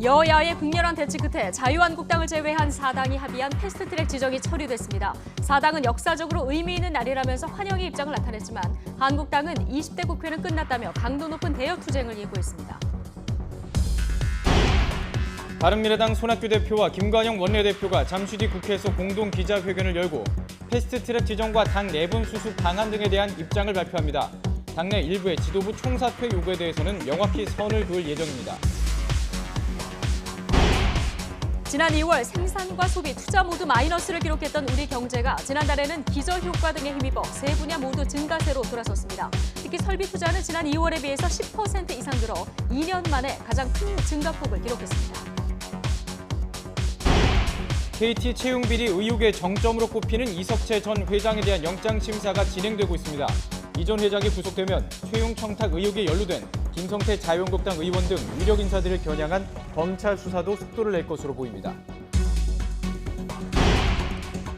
여야의 극렬한 대치 끝에 자유한국당을 제외한 4당이 합의한 패스트트랙 지정이 처리됐습니다. 4당은 역사적으로 의미 있는 날이라면서 환영의 입장을 나타냈지만 한국당은 20대 국회는 끝났다며 강도 높은 대여 투쟁을 예고했습니다. 바른미래당 손학규 대표와 김관영 원내대표가 잠시 뒤 국회에서 공동 기자회견을 열고 패스트트랙 지정과 당 내분 수습 방안 등에 대한 입장을 발표합니다. 당내 일부의 지도부 총사퇴 요구에 대해서는 명확히 선을 그을 예정입니다. 지난 2월 생산과 소비, 투자 모두 마이너스를 기록했던 우리 경제가 지난달에는 기저효과 등에 힘입어 세 분야 모두 증가세로 돌아섰습니다. 특히 설비 투자는 지난 2월에 비해서 10% 이상 늘어 2년 만에 가장 큰 증가폭을 기록했습니다. KT 채용 비리 의혹의 정점으로 꼽히는 이석채 전 회장에 대한 영장 심사가 진행되고 있습니다. 이 전 회장이 구속되면 채용 청탁 의혹에 연루된 김성태 자유한국당 의원 등 유력 인사들을 겨냥한 검찰 수사도 속도를 낼 것으로 보입니다.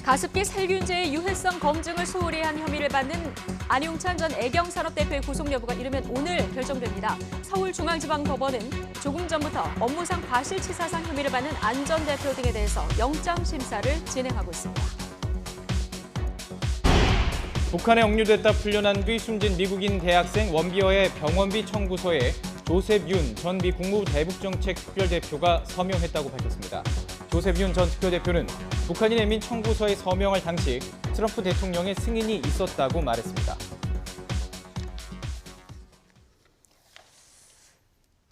가습기 살균제의 유해성 검증을 소홀히 한 혐의를 받는 안용찬 전 애경산업대표의 구속 여부가 이르면 오늘 결정됩니다. 서울중앙지방법원은 조금 전부터 업무상 과실치사상 혐의를 받는 안 전 대표 등에 대해서 영장 심사를 진행하고 있습니다. 북한에 억류됐다 풀려난 뒤 숨진 미국인 대학생 원비어의 병원비 청구서에 조셉 윤 전 미 국무부 대북정책 특별대표가 서명했다고 밝혔습니다. 조셉 윤 전 특별대표는 북한이 내민 청구서에 서명할 당시 트럼프 대통령의 승인이 있었다고 말했습니다.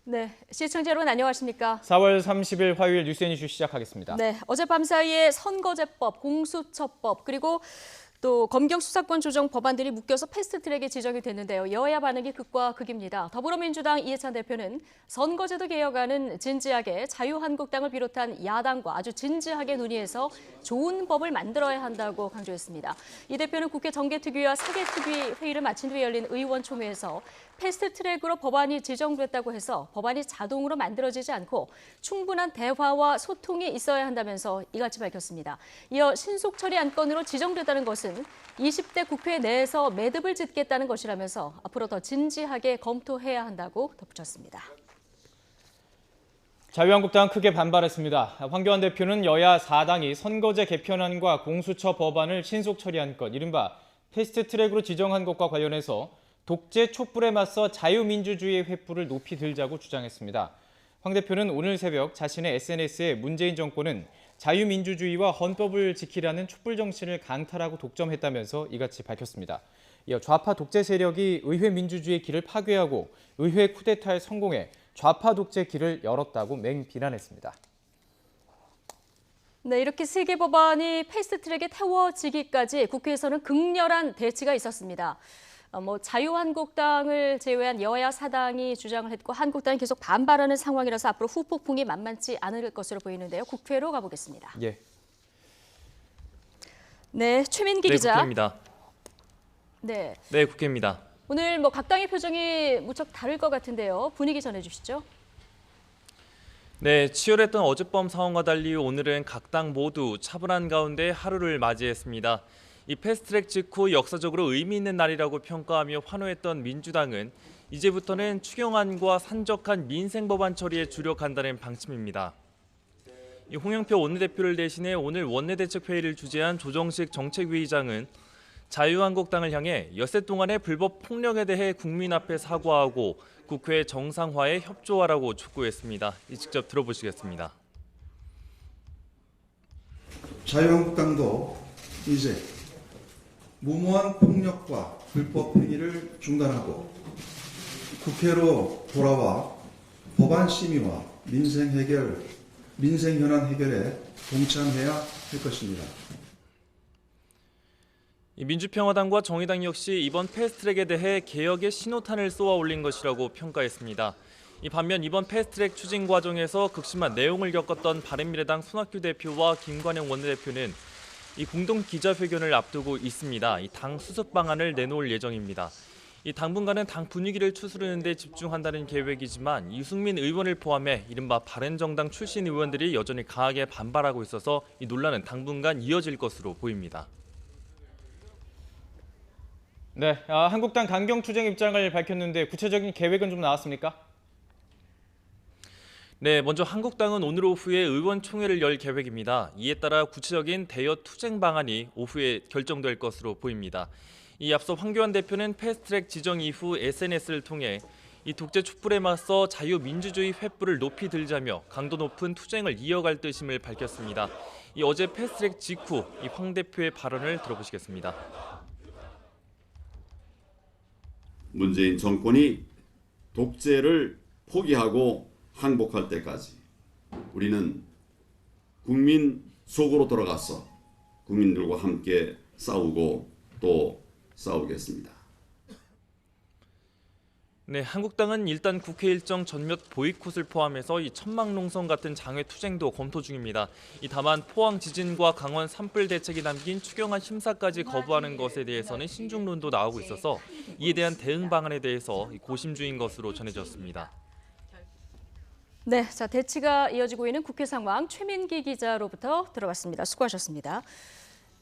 네, 시청자 여러분 안녕하십니까? 4월 30일 화요일 뉴스앤 이슈 시작하겠습니다. 네, 어젯밤 사이에 선거제법, 공수처법 그리고 또 검경 수사권 조정 법안들이 묶여서 패스트트랙에 지정이 됐는데요. 여야 반응이 극과 극입니다. 더불어민주당 이해찬 대표는 선거제도 개혁안은 진지하게 자유한국당을 비롯한 야당과 아주 진지하게 논의해서 좋은 법을 만들어야 한다고 강조했습니다. 이 대표는 국회 정개특위와 사개특위 회의를 마친 뒤에 열린 의원총회에서 패스트트랙으로 법안이 지정됐다고 해서 법안이 자동으로 만들어지지 않고 충분한 대화와 소통이 있어야 한다면서 이같이 밝혔습니다. 이어 신속 처리 안건으로 지정됐다는 것은 20대 국회 내에서 매듭을 짓겠다는 것이라면서 앞으로 더 진지하게 검토해야 한다고 덧붙였습니다. 자유한국당은 크게 반발했습니다. 황교안 대표는 여야 4당이 선거제 개편안과 공수처 법안을 신속 처리한 것, 이른바 패스트트랙으로 지정한 것과 관련해서 독재 촛불에 맞서 자유민주주의의 횃불을 높이 들자고 주장했습니다. 황 대표는 오늘 새벽 자신의 SNS에 문재인 정권은 자유민주주의와 헌법을 지키라는 촛불 정신을 강탈하고 독점했다면서 이같이 밝혔습니다. 이어 좌파 독재 세력이 의회 민주주의의 길을 파괴하고 의회 쿠데타에 성공해 좌파 독재 길을 열었다고 맹비난했습니다. 네, 이렇게 세 개 법안이 패스트트랙에 태워지기까지 국회에서는 극렬한 대치가 있었습니다. 자유한국당을 제외한 여야 4당이 주장을 했고 한국당이 계속 반발하는 상황이라서 앞으로 후폭풍이 만만치 않을 것으로 보이는데요. 국회로 가보겠습니다. 예. 네, 최민기 기자. 국회입니다. 네, 국회입니다. 오늘 각 당의 표정이 무척 다를 것 같은데요. 분위기 전해주시죠. 네, 치열했던 어젯밤 상황과 달리 오늘은 각 당 모두 차분한 가운데 하루를 맞이했습니다. 이 패스트트랙 직후 역사적으로 의미 있는 날이라고 평가하며 환호했던 민주당은 이제부터는 추경안과 산적한 민생 법안 처리에 주력한다는 방침입니다. 이 홍영표 원내대표를 대신해 오늘 원내대책회의를 주재한 조정식 정책위의장은 자유한국당을 향해 엿새 동안의 불법 폭력에 대해 국민 앞에 사과하고 국회 정상화에 협조하라고 촉구했습니다. 직접 들어보시겠습니다. 자유한국당도 이제 무모한 폭력과 불법 행위를 중단하고 국회로 돌아와 법안 심의와 민생 현안 해결에 동참해야 할 것입니다. 민주평화당과 정의당 역시 이번 패스트트랙에 대해 개혁의 신호탄을 쏘아 올린 것이라고 평가했습니다. 반면 이번 패스트트랙 추진 과정에서 극심한 내용을 겪었던 바른미래당 손학규 대표와 김관영 원내대표는 이 공동 기자회견을 앞두고 있습니다. 당 수습 방안을 내놓을 예정입니다. 당분간은 당 분위기를 추스르는 데 집중한다는 계획이지만 유승민 의원을 포함해 이른바 바른정당 출신 의원들이 여전히 강하게 반발하고 있어서 이 논란은 당분간 이어질 것으로 보입니다. 네, 한국당 강경 투쟁 입장을 밝혔는데 구체적인 계획은 좀 나왔습니까? 네, 먼저 한국당은 오늘 오후에 의원총회를 열 계획입니다. 이에 따라 구체적인 대여 투쟁 방안이 오후에 결정될 것으로 보입니다. 이 앞서 황교안 대표는 패스트트랙 지정 이후 SNS를 통해 이 독재 촛불에 맞서 자유민주주의 횃불을 높이 들자며 강도 높은 투쟁을 이어갈 뜻임을 밝혔습니다. 이 어제 패스트트랙 직후 이 황 대표의 발언을 들어보시겠습니다. 문재인 정권이 독재를 포기하고 항복할 때까지 우리는 국민 속으로 들어가서 국민들과 함께 싸우고 또 싸우겠습니다. 네, 한국당은 일단 국회 일정 전몇 보이콧을 포함해서 이 천막농성 같은 장외 투쟁도 검토 중입니다. 다만 포항 지진과 강원 산불 대책이 담긴 추경안 심사까지 거부하는 것에 대해서는 신중론도 나오고 있어서 이에 대한 대응 방안에 대해서 고심 중인 것으로 전해졌습니다. 네, 자 대치가 이어지고 있는 국회 상황 최민기 기자로부터 들어봤습니다. 수고하셨습니다.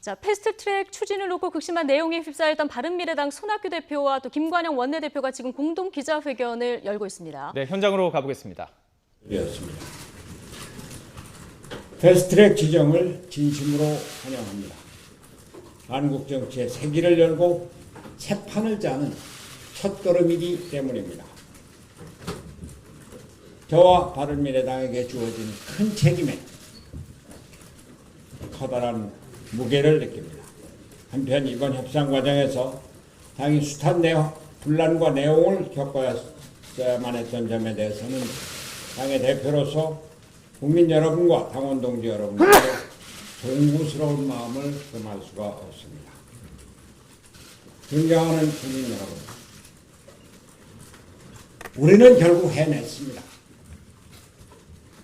자, 패스트트랙 추진을 놓고 극심한 내용에 휩싸였던 바른미래당 손학규 대표와 또 김관영 원내대표가 지금 공동 기자회견을 열고 있습니다. 네, 현장으로 가보겠습니다. 되었습니다. 패스트트랙 지정을 진심으로 환영합니다. 한국 정치의 새 길을 열고 새 판을 짜는 첫걸음이기 때문입니다. 저와 바른미래당에게 주어진 큰 책임에 커다란 무게를 느낍니다. 한편 이번 협상 과정에서 당이 숱한 분란과 내용을 겪어야만 했던 점에 대해서는 당의 대표로서 국민 여러분과 당원 동지 여러분께 송구스러운 마음을 금할 수가 없습니다. 존경하는 국민 여러분, 우리는 결국 해냈습니다.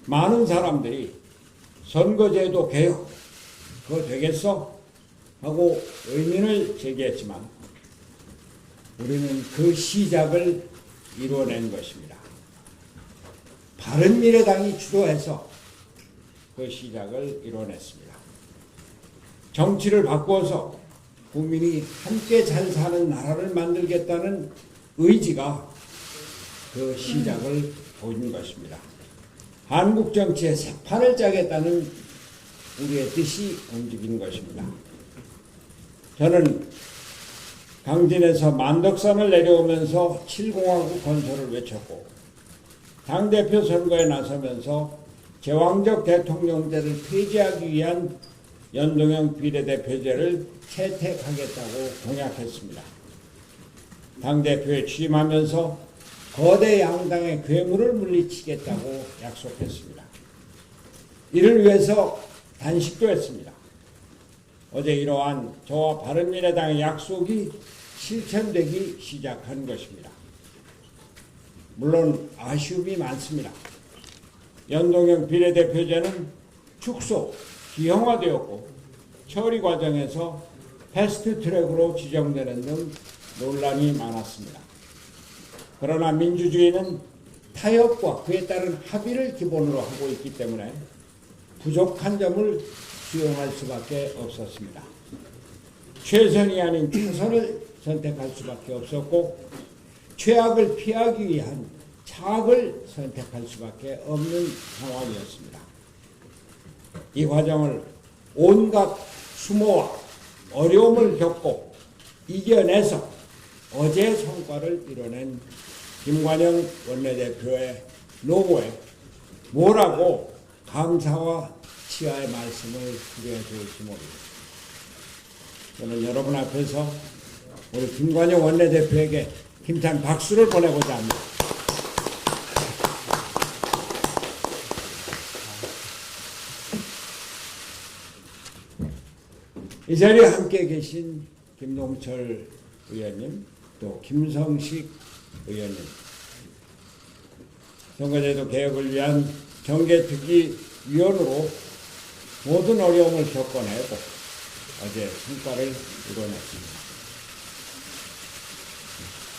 많은 사람들이 선거제도 개혁 그거 되겠어? 하고 의문을 제기했지만 우리는 그 시작을 이루어낸 것입니다. 바른미래당이 주도해서 그 시작을 이루어냈습니다. 정치를 바꾸어서 국민이 함께 잘 사는 나라를 만들겠다는 의지가 그 시작을 보인 것입니다. 한국 정치의 새 판을 짜겠다는 우리의 뜻이 움직인 것입니다. 저는 강진에서 만덕산을 내려오면서 7공화국 건설을 외쳤고 당대표 선거에 나서면서 제왕적 대통령제를 폐지하기 위한 연동형 비례대표제를 채택하겠다고 공약했습니다. 당대표에 취임하면서 거대 양당의 괴물을 물리치겠다고 약속했습니다. 이를 위해서 단식도 했습니다. 어제 이러한 저와 바른미래당의 약속이 실천되기 시작한 것입니다. 물론 아쉬움이 많습니다. 연동형 비례대표제는 축소, 기형화되었고 처리 과정에서 패스트트랙으로 지정되는 등 논란이 많았습니다. 그러나 민주주의는 타협과 그에 따른 합의를 기본으로 하고 있기 때문에 부족한 점을 수용할 수밖에 없었습니다. 최선이 아닌 최선을 선택할 수밖에 없었고 최악을 피하기 위한 차악을 선택할 수밖에 없는 상황이었습니다. 이 과정을 온갖 수모와 어려움을 겪고 이겨내서 어제 성과를 이뤄낸 김관영 원내대표의 노고에 뭐라고 감사와 치하의 말씀을 드려줄지 모르겠습니다. 저는 여러분 앞에서 우리 김관영 원내대표에게 힘찬 박수를 보내고자 합니다. 이 자리에 함께 계신 김동철 의원님, 또 김성식 의원님, 선거제도 개혁을 위한 정개특위위원으로 모든 어려움을 겪어내고 어제 성과를 이뤄냈습니다.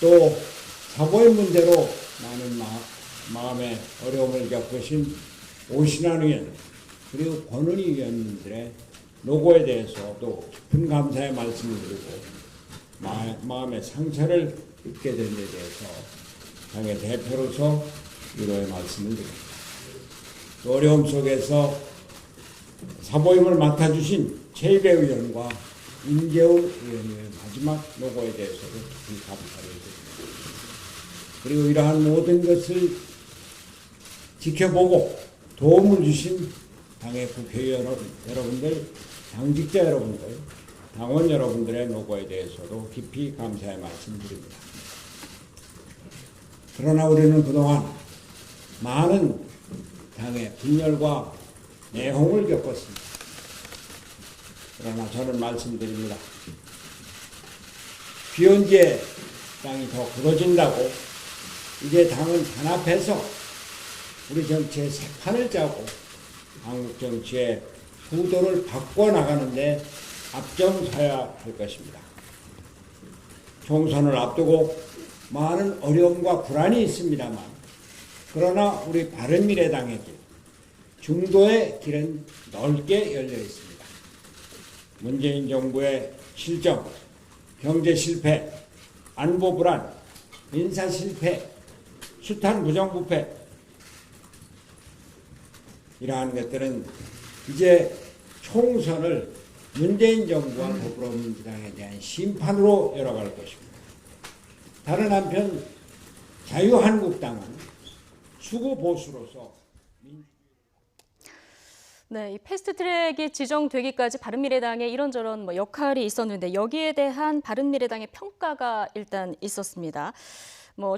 또 사고의 문제로 많은 마음의 어려움을 겪으신 오신환 의원 그리고 권은희 의원님들의 노고에 대해서도 깊은 감사의 말씀을 드리고 마음의 상처를 입게 된 데 대해서 당의 대표로서 위로의 말씀을 드립니다. 그 어려움 속에서 사보임을 맡아주신 최일배 의원과 임재훈 의원의 마지막 노고에 대해서도 깊이 감사를 드립니다. 그리고 이러한 모든 것을 지켜보고 도움을 주신 당의 국회의원 여러분들, 당직자 여러분들, 당원 여러분들의 노고에 대해서도 깊이 감사의 말씀드립니다. 그러나 우리는 그동안 많은 당의 분열과 내홍을 겪었습니다. 그러나 저는 말씀드립니다. 비언제 땅이 더 굳어진다고 이제 당은 단합해서 우리 정치의 새 판을 짜고 한국 정치의 구도를 바꿔나가는데 앞장서야 할 것입니다. 총선을 앞두고 많은 어려움과 불안이 있습니다만 그러나 우리 바른미래당의 길, 중도의 길은 넓게 열려 있습니다. 문재인 정부의 실정, 경제 실패, 안보 불안, 인사 실패, 숱한 부정부패 이러한 것들은 이제 총선을 문재인 정부와 더불어민주당에 대한 심판으로 열어갈 것입니다. 다른 한편 자유한국당은 수구 보수로서 네, 이 패스트트랙이 지정되기까지 바른미래당의 이런저런 역할이 있었는데 여기에 대한 바른미래당의 평가가 일단 있었습니다.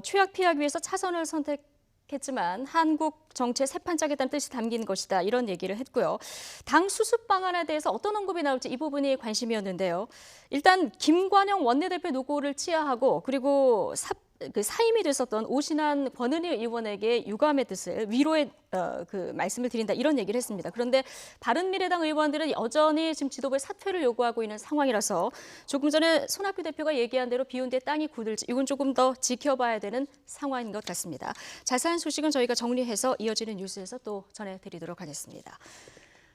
최악 피하기 위해서 차선을 선택했지만 한국 정치의 새 판짜겠다는 뜻이 담긴 것이다. 이런 얘기를 했고요. 당 수습 방안에 대해서 어떤 언급이 나올지 이 부분이 관심이었는데요. 일단 김관영 원내대표 노고를 치하하고 그리고 사임이 됐었던 오신환 권은희 의원에게 유감의 뜻을 위로의 말씀을 드린다 이런 얘기를 했습니다. 그런데 바른미래당 의원들은 여전히 지금 지도부의 사퇴를 요구하고 있는 상황이라서 조금 전에 손학규 대표가 얘기한 대로 비운 데 땅이 굳을지 이건 조금 더 지켜봐야 되는 상황인 것 같습니다. 자세한 소식은 저희가 정리해서 이어지는 뉴스에서 또 전해드리도록 하겠습니다.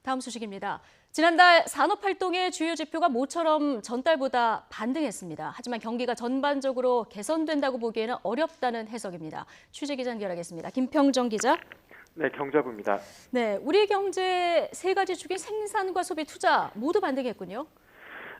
다음 소식입니다. 지난달 산업활동의 주요 지표가 모처럼 전달보다 반등했습니다. 하지만 경기가 전반적으로 개선된다고 보기에는 어렵다는 해석입니다. 취재기자 연결하겠습니다. 김평정 기자. 네, 경제부입니다. 네, 우리 경제 세 가지 축인 생산과 소비, 투자 모두 반등했군요.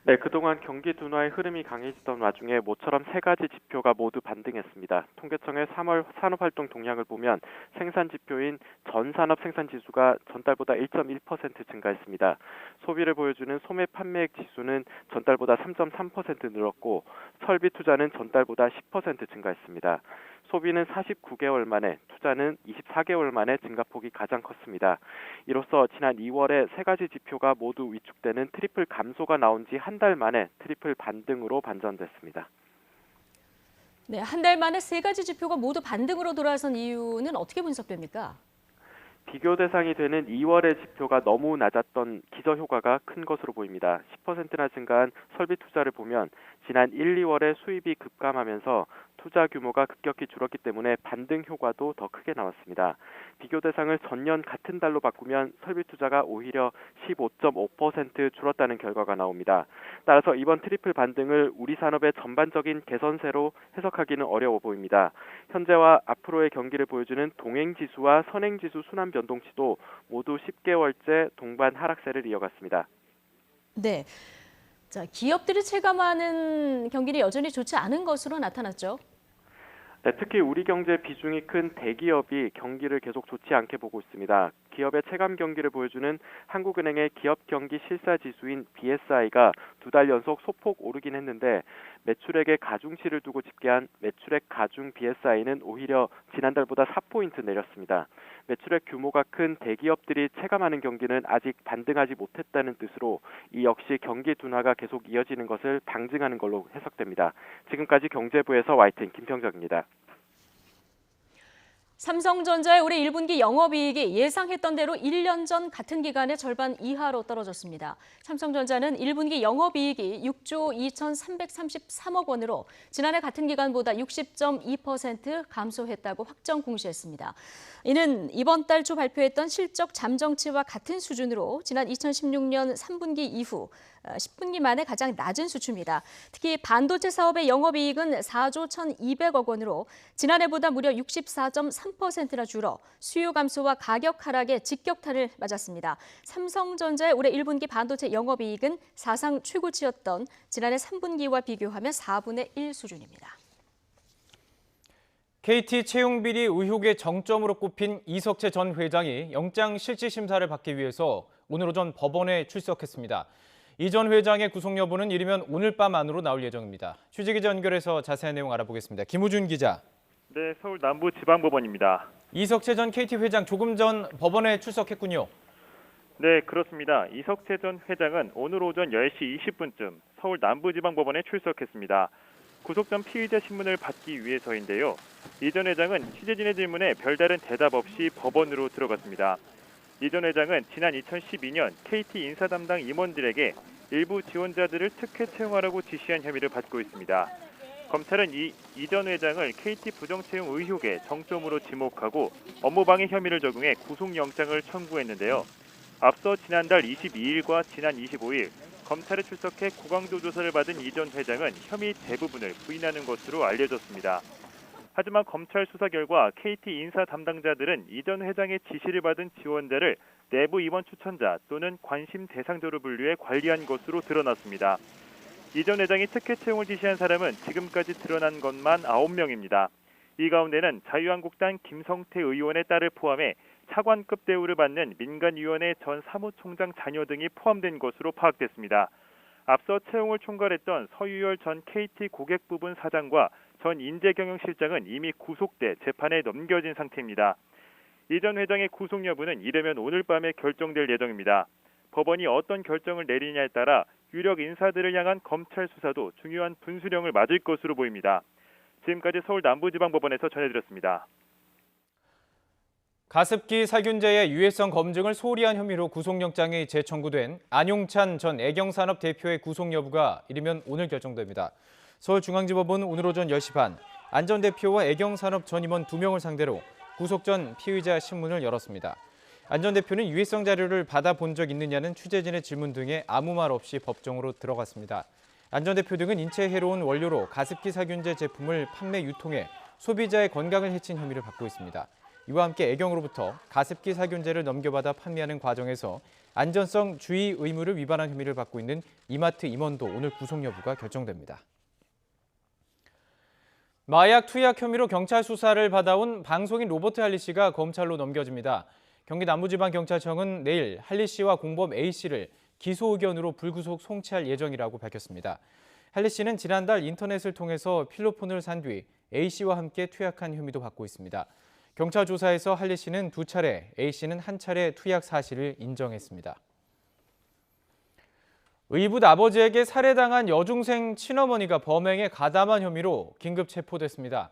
네, 그동안 경기 둔화의 흐름이 강해지던 와중에 모처럼 세 가지 지표가 모두 반등했습니다. 통계청의 3월 산업활동 동향을 보면 생산 지표인 전산업 생산지수가 전달보다 1.1% 증가했습니다. 소비를 보여주는 소매 판매액 지수는 전달보다 3.3% 늘었고 설비 투자는 전달보다 10% 증가했습니다. 소비는 49개월 만에, 투자는 24개월 만에 증가폭이 가장 컸습니다. 이로써 지난 2월에 세 가지 지표가 모두 위축되는 트리플 감소가 나온 지 한 달 만에 트리플 반등으로 반전됐습니다. 네, 한 달 만에 세 가지 지표가 모두 반등으로 돌아선 이유는 어떻게 분석됩니까? 비교 대상이 되는 2월의 지표가 너무 낮았던 기저효과가 큰 것으로 보입니다. 10%나 증가한 설비 투자를 보면 지난 1, 2월에 수입이 급감하면서 투자 규모가 급격히 줄었기 때문에 반등 효과도 더 크게 나왔습니다. 비교 대상을 전년 같은 달로 바꾸면 설비 투자가 오히려 15.5% 줄었다는 결과가 나옵니다. 따라서 이번 트리플 반등을 우리 산업의 전반적인 개선세로 해석하기는 어려워 보입니다. 현재와 앞으로의 경기를 보여주는 동행지수와 선행지수 순환 변동치도 모두 10개월째 동반 하락세를 이어갔습니다. 네. 자, 기업들이 체감하는 경기는 여전히 좋지 않은 것으로 나타났죠. 네, 특히 우리 경제 비중이 큰 대기업이 경기를 계속 좋지 않게 보고 있습니다. 기업의 체감 경기를 보여주는 한국은행의 기업 경기 실사 지수인 BSI가 두 달 연속 소폭 오르긴 했는데 매출액의 가중치를 두고 집계한 매출액 가중 BSI는 오히려 지난달보다 4포인트 내렸습니다. 매출액 규모가 큰 대기업들이 체감하는 경기는 아직 반등하지 못했다는 뜻으로 이 역시 경기 둔화가 계속 이어지는 것을 방증하는 걸로 해석됩니다. 지금까지 경제부에서 YTN 김평정입니다. 삼성전자의 올해 1분기 영업이익이 예상했던 대로 1년 전 같은 기간의 절반 이하로 떨어졌습니다. 삼성전자는 1분기 영업이익이 6조 2,333억 원으로 지난해 같은 기간보다 60.2% 감소했다고 확정 공시했습니다. 이는 이번 달 초 발표했던 실적 잠정치와 같은 수준으로 지난 2016년 3분기 이후 10분기 만에 가장 낮은 수치입니다. 특히 반도체 사업의 영업이익은 4조 1,200억 원으로 지난해보다 무려 64.3%나 줄어 수요 감소와 가격 하락에 직격탄을 맞았습니다. 삼성전자의 올해 1분기 반도체 영업이익은 사상 최고치였던 지난해 3분기와 비교하면 4분의 1 수준입니다. KT 채용비리 의혹의 정점으로 꼽힌 이석채 전 회장이 영장 실질 심사를 받기 위해서 오늘 오전 법원에 출석했습니다. 이 전 회장의 구속 여부는 이르면 오늘 밤 안으로 나올 예정입니다. 취재기자 연결해서 자세한 내용 알아보겠습니다. 김우준 기자. 네, 서울 남부지방법원입니다. 이석채 전 KT 회장 조금 전 법원에 출석했군요. 네, 그렇습니다. 이석채 전 회장은 오늘 오전 10시 20분쯤 서울 남부지방법원에 출석했습니다. 구속 전 피의자 신문을 받기 위해서인데요. 이 전 회장은 취재진의 질문에 별다른 대답 없이 법원으로 들어갔습니다. 이 전 회장은 지난 2012년 KT 인사 담당 임원들에게 일부 지원자들을 특혜 채용하라고 지시한 혐의를 받고 있습니다. 검찰은 이 전 회장을 KT 부정채용 의혹의 정점으로 지목하고 업무방해 혐의를 적용해 구속영장을 청구했는데요. 앞서 지난달 22일과 지난 25일 검찰에 출석해 고강도 조사를 받은 이 전 회장은 혐의 대부분을 부인하는 것으로 알려졌습니다. 하지만 검찰 수사 결과 KT 인사 담당자들은 이 전 회장의 지시를 받은 지원자를 내부 임원 추천자 또는 관심 대상자로 분류해 관리한 것으로 드러났습니다. 이 전 회장이 특혜 채용을 지시한 사람은 지금까지 드러난 것만 9명입니다. 이 가운데는 자유한국당 김성태 의원의 딸을 포함해 차관급 대우를 받는 민간위원회 전 사무총장 자녀 등이 포함된 것으로 파악됐습니다. 앞서 채용을 총괄했던 서유열 전 KT 고객부분 사장과 전 인재경영실장은 이미 구속돼 재판에 넘겨진 상태입니다. 이 전 회장의 구속 여부는 이르면 오늘 밤에 결정될 예정입니다. 법원이 어떤 결정을 내리냐에 따라 유력 인사들을 향한 검찰 수사도 중요한 분수령을 맞을 것으로 보입니다. 지금까지 서울 남부지방법원에서 전해드렸습니다. 가습기 살균제의 유해성 검증을 소홀히 한 혐의로 구속영장이 재청구된 안용찬 전 애경산업 대표의 구속 여부가 이르면 오늘 결정됩니다. 서울중앙지법은 오늘 오전 10시 반 안 전 대표와 애경산업 전 임원 2명을 상대로 구속 전 피의자 신문을 열었습니다. 안 전 대표는 유해성 자료를 받아본 적 있느냐는 취재진의 질문 등에 아무 말 없이 법정으로 들어갔습니다. 안 전 대표 등은 인체에 해로운 원료로 가습기 살균제 제품을 판매 유통해 소비자의 건강을 해친 혐의를 받고 있습니다. 이와 함께 애경으로부터 가습기 살균제를 넘겨받아 판매하는 과정에서 안전성 주의 의무를 위반한 혐의를 받고 있는 이마트 임원도 오늘 구속 여부가 결정됩니다. 마약 투약 혐의로 경찰 수사를 받아온 방송인 로버트 할리 씨가 검찰로 넘겨집니다. 경기 남부지방경찰청은 내일 할리 씨와 공범 A 씨를 기소 의견으로 불구속 송치할 예정이라고 밝혔습니다. 할리 씨는 지난달 인터넷을 통해서 필로폰을 산 뒤 A 씨와 함께 투약한 혐의도 받고 있습니다. 경찰 조사에서 할리 씨는 2차례, A 씨는 1차례 투약 사실을 인정했습니다. 의붓 아버지에게 살해당한 여중생 친어머니가 범행에 가담한 혐의로 긴급 체포됐습니다.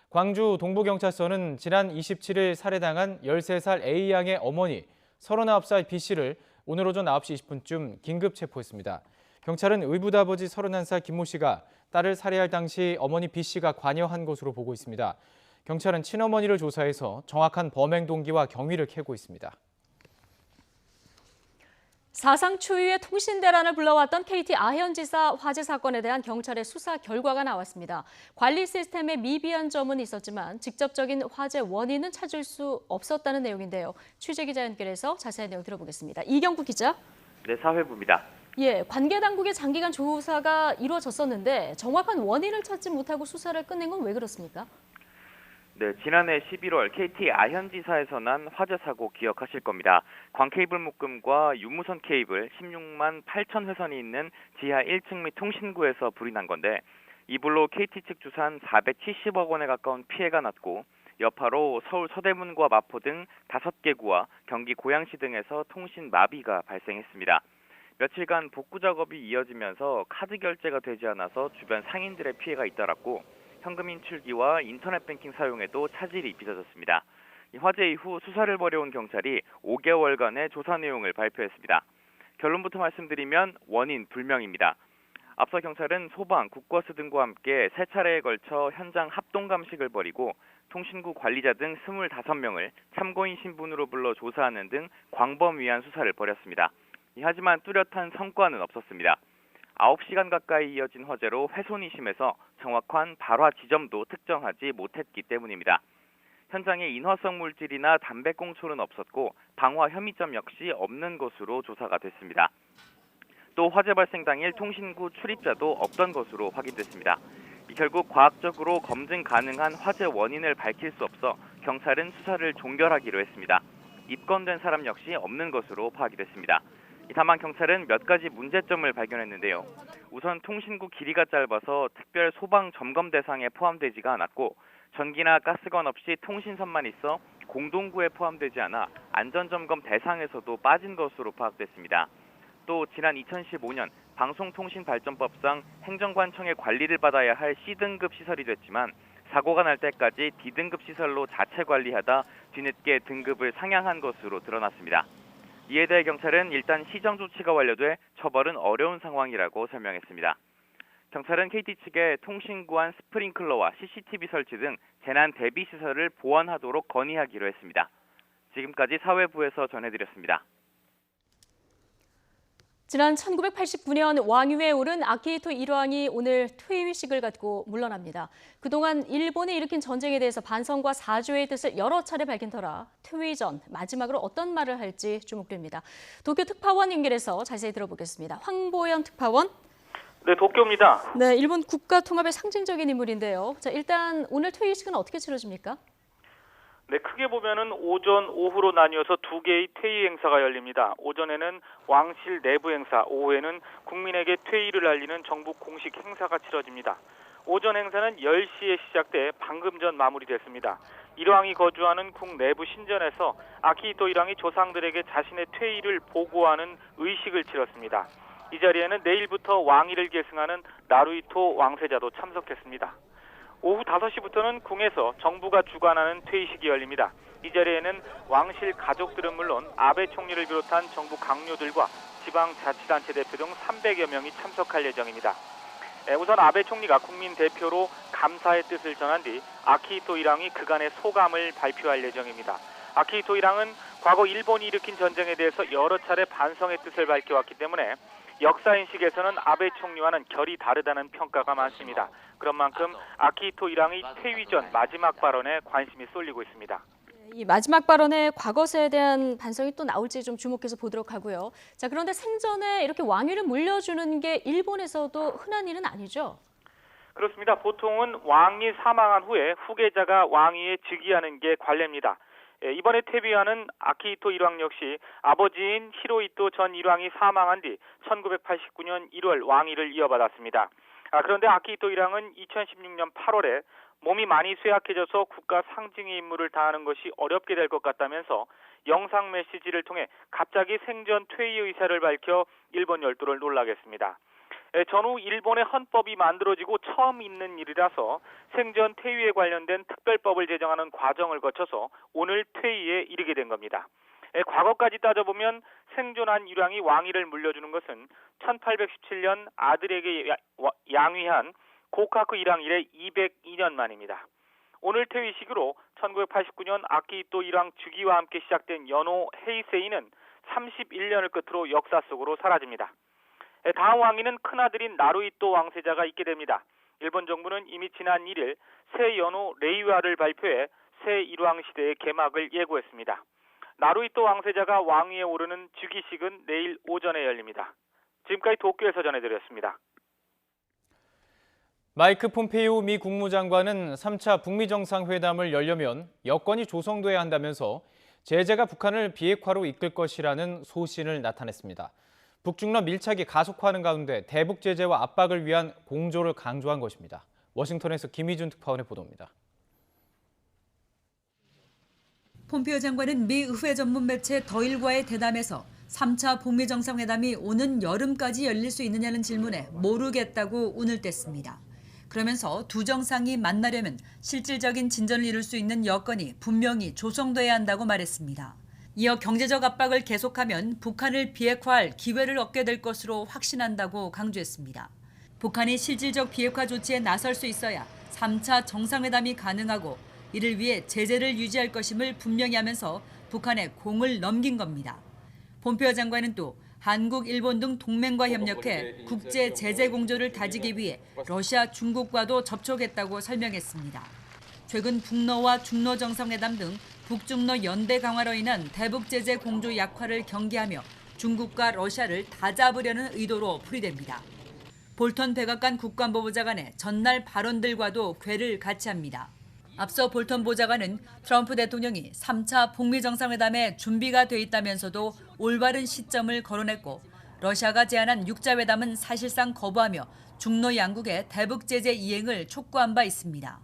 광주 동부경찰서는 지난 27일 살해당한 13살 A양의 어머니 39살 B씨를 오늘 오전 9시 20분쯤 긴급 체포했습니다. 경찰은 의붓 아버지 31살 김모 씨가 딸을 살해할 당시 어머니 B씨가 관여한 것으로 보고 있습니다. 경찰은 친어머니를 조사해서 정확한 범행 동기와 경위를 캐고 있습니다. 사상 초유의 통신 대란을 불러왔던 KT 아현지사 화재 사건에 대한 경찰의 수사 결과가 나왔습니다. 관리 시스템에 미비한 점은 있었지만 직접적인 화재 원인은 찾을 수 없었다는 내용인데요. 취재기자 연결해서 자세한 내용 들어보겠습니다. 이경구 기자. 네, 사회부입니다. 예, 관계 당국의 장기간 조사가 이루어졌었는데 정확한 원인을 찾지 못하고 수사를 끝낸 건 왜 그렇습니까? 네, 지난해 11월 KT 아현지사에서 난 화재 사고 기억하실 겁니다. 광케이블 묶음과 유무선 케이블 16만 8천 회선이 있는 지하 1층 및 통신구에서 불이 난 건데 이 불로 KT 측 주산 470억 원에 가까운 피해가 났고 여파로 서울 서대문구와 마포 등 5개 구와 경기 고양시 등에서 통신 마비가 발생했습니다. 며칠간 복구 작업이 이어지면서 카드 결제가 되지 않아서 주변 상인들의 피해가 잇따랐고 현금 인출기와 인터넷 뱅킹 사용에도 차질이 빚어졌습니다. 이 화재 이후 수사를 벌여온 경찰이 5개월간의 조사 내용을 발표했습니다. 결론부터 말씀드리면 원인 불명입니다. 앞서 경찰은 소방, 국과수 등과 함께 3차례에 걸쳐 현장 합동 감식을 벌이고 통신구 관리자 등 25명을 참고인 신분으로 불러 조사하는 등 광범위한 수사를 벌였습니다. 하지만 뚜렷한 성과는 없었습니다. 9시간 가까이 이어진 화재로 훼손이 심해서 정확한 발화 지점도 특정하지 못했기 때문입니다. 현장에 인화성 물질이나 담배꽁초는 없었고 방화 혐의점 역시 없는 것으로 조사가 됐습니다. 또 화재 발생 당일 통신구 출입자도 없던 것으로 확인됐습니다. 결국 과학적으로 검증 가능한 화재 원인을 밝힐 수 없어 경찰은 수사를 종결하기로 했습니다. 입건된 사람 역시 없는 것으로 파악이 됐습니다. 다만 경찰은 몇 가지 문제점을 발견했는데요. 우선 통신구 길이가 짧아서 특별 소방 점검 대상에 포함되지가 않았고 전기나 가스건 없이 통신선만 있어 공동구에 포함되지 않아 안전점검 대상에서도 빠진 것으로 파악됐습니다. 또 지난 2015년 방송통신발전법상 행정관청의 관리를 받아야 할 C등급 시설이 됐지만 사고가 날 때까지 D등급 시설로 자체 관리하다 뒤늦게 등급을 상향한 것으로 드러났습니다. 이에 대해 경찰은 일단 시정 조치가 완료돼 처벌은 어려운 상황이라고 설명했습니다. 경찰은 KT 측에 통신구안 스프링클러와 CCTV 설치 등 재난 대비 시설을 보완하도록 건의하기로 했습니다. 지금까지 사회부에서 전해드렸습니다. 지난 1989년 왕위에 오른 아키히토 1왕이 오늘 퇴위식을 갖고 물러납니다. 그동안 일본이 일으킨 전쟁에 대해서 반성과 사죄의 뜻을 여러 차례 밝힌 터라 퇴위 전 마지막으로 어떤 말을 할지 주목됩니다. 도쿄 특파원 연결해서 자세히 들어보겠습니다. 황보현 특파원. 네, 도쿄입니다. 네, 일본 국가 통합의 상징적인 인물인데요. 자, 일단 오늘 퇴위식은 어떻게 치러집니까? 네, 크게 보면은 오전, 오후로 나뉘어서 두 개의 퇴위 행사가 열립니다. 오전에는 왕실 내부 행사, 오후에는 국민에게 퇴위를 알리는 정부 공식 행사가 치러집니다. 오전 행사는 10시에 시작돼 방금 전 마무리됐습니다. 일왕이 거주하는 국 내부 신전에서 아키히토 일왕이 조상들에게 자신의 퇴위를 보고하는 의식을 치렀습니다. 이 자리에는 내일부터 왕위를 계승하는 나루히토 왕세자도 참석했습니다. 오후 5시부터는 궁에서 정부가 주관하는 퇴위식이 열립니다. 이 자리에는 왕실 가족들은 물론 아베 총리를 비롯한 정부 강요들과 지방자치단체 대표 등 300여 명이 참석할 예정입니다. 우선 아베 총리가 국민 대표로 감사의 뜻을 전한 뒤 아키히토 일왕이 그간의 소감을 발표할 예정입니다. 아키히토 일왕은 과거 일본이 일으킨 전쟁에 대해서 여러 차례 반성의 뜻을 밝혀왔기 때문에 역사인식에서는 아베 총리와는 결이 다르다는 평가가 많습니다. 그런 만큼 아키히토 일왕의 퇴위 전 마지막 발언에 관심이 쏠리고 있습니다. 이 마지막 발언에 과거사에 대한 반성이 또 나올지 좀 주목해서 보도록 하고요. 자, 그런데 생전에 이렇게 왕위를 물려주는 게 일본에서도 흔한 일은 아니죠? 그렇습니다. 보통은 왕이 사망한 후에 후계자가 왕위에 즉위하는 게 관례입니다. 이번에 퇴위하는 아키히토 일왕 역시 아버지인 히로히토 전 일왕이 사망한 뒤 1989년 1월 왕위를 이어받았습니다. 그런데 아키히토 일왕은 2016년 8월에 몸이 많이 쇠약해져서 국가 상징의 임무를 다하는 것이 어렵게 될 것 같다면서 영상 메시지를 통해 갑자기 생전 퇴위 의사를 밝혀 일본 열도를 놀라게 했습니다. 전후 일본의 헌법이 만들어지고 처음 있는 일이라서 생전 퇴위에 관련된 특별법을 제정하는 과정을 거쳐서 오늘 퇴위에 이르게 된 겁니다. 과거까지 따져보면 생존한 일왕이 왕위를 물려주는 것은 1817년 아들에게 양위한 고카쿠 일왕 이래 202년 만입니다. 오늘 퇴위식으로 1989년 아키히토 일왕 즉위와 함께 시작된 연호 헤이세이는 31년을 끝으로 역사 속으로 사라집니다. 다음 왕위는 큰아들인 나루히토 왕세자가 있게 됩니다. 일본 정부는 이미 지난 1일 새 연호 레이와를 발표해 새 일왕 시대의 개막을 예고했습니다. 나루히토 왕세자가 왕위에 오르는 즉위식은 내일 오전에 열립니다. 지금까지 도쿄에서 전해드렸습니다. 마이크 폼페이오 미 국무장관은 3차 북미 정상회담을 열려면 여건이 조성돼야 한다면서 제재가 북한을 비핵화로 이끌 것이라는 소신을 나타냈습니다. 북중러 밀착이 가속화하는 가운데 대북 제재와 압박을 위한 공조를 강조한 것입니다. 워싱턴에서 김희준 특파원의 보도입니다. 폼페이오 장관은 미 의회 전문 매체 더일과의 대담에서 3차 북미 정상회담이 오는 여름까지 열릴 수 있느냐는 질문에 모르겠다고 운을 뗐습니다. 그러면서 두 정상이 만나려면 실질적인 진전을 이룰 수 있는 여건이 분명히 조성돼야 한다고 말했습니다. 이어 경제적 압박을 계속하면 북한을 비핵화할 기회를 얻게 될 것으로 확신한다고 강조했습니다. 북한이 실질적 비핵화 조치에 나설 수 있어야 3차 정상회담이 가능하고 이를 위해 제재를 유지할 것임을 분명히 하면서 북한에 공을 넘긴 겁니다. 폼페이오 장관은 또 한국, 일본 등 동맹과 협력해 국제 제재 공조를 다지기 위해 러시아, 중국과도 접촉했다고 설명했습니다. 최근 북러와 중러 정상회담 등 북중러 연대 강화로 인한 대북 제재 공조 약화를 경계하며 중국과 러시아를 다잡으려는 의도로 풀이됩니다. 볼턴 백악관 국가안보보좌관의 전날 발언들과도 궤를 같이 합니다. 앞서 볼턴 보좌관은 트럼프 대통령이 3차 북미 정상회담에 준비가 돼 있다면서도 올바른 시점을 거론했고 러시아가 제안한 육자회담은 사실상 거부하며 중러 양국의 대북 제재 이행을 촉구한 바 있습니다.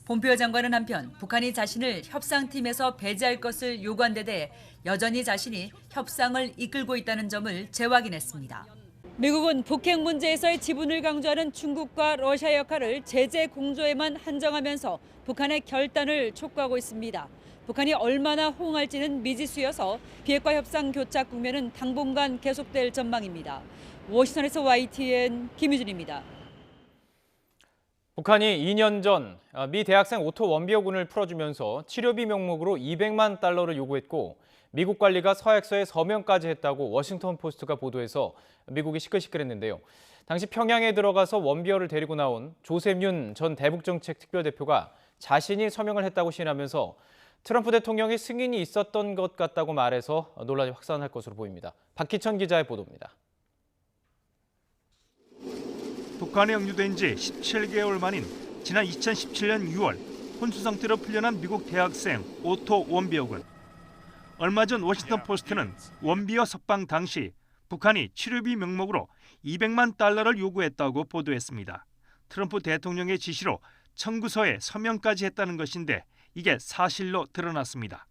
폼페이오 장관은 한편 북한이 자신을 협상팀에서 배제할 것을 요구한 데 대해 여전히 자신이 협상을 이끌고 있다는 점을 재확인했습니다. 미국은 북핵 문제에서의 지분을 강조하는 중국과 러시아 역할을 제재 공조에만 한정하면서 북한의 결단을 촉구하고 있습니다. 북한이 얼마나 호응할지는 미지수여서 비핵화 협상 교착 국면은 당분간 계속될 전망입니다. 워싱턴에서 YTN 김유진입니다. 북한이 2년 전 미 대학생 오토 원비어군을 풀어주면서 치료비 명목으로 200만 달러를 요구했고 미국 관리가 서약서에 서명까지 했다고 워싱턴 포스트가 보도해서 미국이 시끌시끌했는데요. 당시 평양에 들어가서 원비어를 데리고 나온 조셉 윤 전 대북정책 특별대표가 자신이 서명을 했다고 시인하면서 트럼프 대통령의 승인이 있었던 것 같다고 말해서 논란이 확산할 것으로 보입니다. 박희천 기자의 보도입니다. 북한에 억류된 지 17개월 만인 지난 2017년 6월 혼수 상태로 풀려난 미국 대학생 오토 원비어군. 얼마 전 워싱턴 포스트는 원비어 석방 당시 북한이 치료비 명목으로 200만 달러를 요구했다고 보도했습니다. 트럼프 대통령의 지시로 청구서에 서명까지 했다는 것인데 이게 사실로 드러났습니다.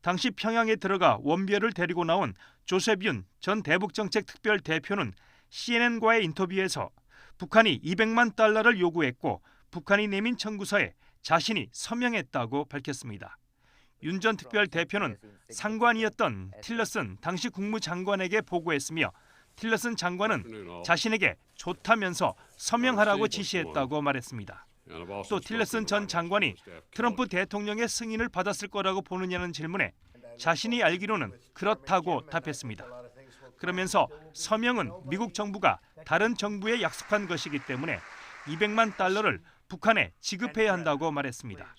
당시 평양에 들어가 원비어를 데리고 나온 조셉 윤 전 대북정책 특별 대표는 CNN과의 인터뷰에서 북한이 200만 달러를 요구했고 북한이 내민 청구서에 자신이 서명했다고 밝혔습니다. 윤 전 특별 대표는 상관이었던 틸러슨 당시 국무장관에게 보고했으며 틸러슨 장관은 자신에게 좋다면서 서명하라고 지시했다고 말했습니다. 또 틸러슨 전 장관이 트럼프 대통령의 승인을 받았을 거라고 보느냐는 질문에 자신이 알기로는 그렇다고 답했습니다. 그러면서 서명은 미국 정부가 다른 정부에 약속한 것이기 때문에 200만 달러를 북한에 지급해야 한다고 말했습니다.